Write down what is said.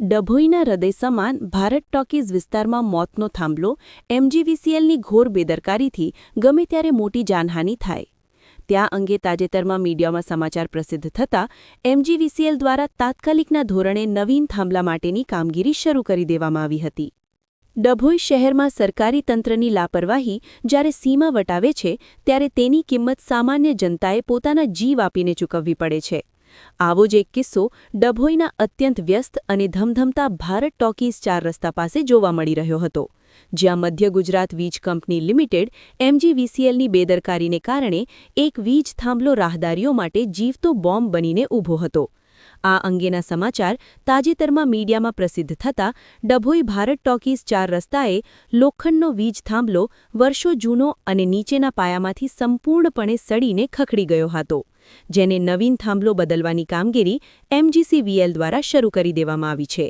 ડભોઈના હૃદય સમાન ભારત ટોકીઝ વિસ્તારમાં મોતનો થાંભલો એમજીવીસીએલની ઘોર બેદરકારીથી ગમે ત્યારે મોટી જાનહાનિ થાય. ત્યાં અંગે તાજેતરમાં મીડિયામાં સમાચાર પ્રસિદ્ધ થતાં એમજીવીસીએલ દ્વારા તાત્કાલિકના ધોરણે નવીન થાંભલા માટેની કામગીરી શરૂ કરી દેવામાં આવી હતી. ડભોઈ શહેરમાં સરકારી તંત્રની લાપરવાહી જ્યારે સીમા વટાવે છે ત્યારે તેની કિંમત સામાન્ય જનતાએ પોતાના જીવ આપીને ચૂકવવી પડે છે. આવો જ એક કિસ્સો ડભોઈના અત્યંત વ્યસ્ત અને ધમધમતા ભારત ટોકીઝ 4 રસ્તા પાસે જોવા મળી રહ્યો હતો, જ્યાં મધ્ય ગુજરાત વીજ કંપની લિમિટેડ એમજીવીસીએલની બેદરકારીને કારણે એક વીજ થાંભલો રાહદારીઓ માટે જીવતો બોમ્બ બનીને ઊભો હતો. આ અંગેના સમાચાર તાજેતરમાં મીડિયામાં પ્રસિદ્ધ થતાં ડભોઈ ભારત ટોકીઝ 4 રસ્તાએ લોખંડનો વીજ થાંભલો વર્ષો જૂનો અને નીચેના પાયામાંથી સંપૂર્ણપણે સડીને ખખડી ગયો હતો, જેને નવીન થાંભલો બદલવાની કામગીરી એમજીસીવીએલ દ્વારા શરૂ કરી દેવામાં આવી છે.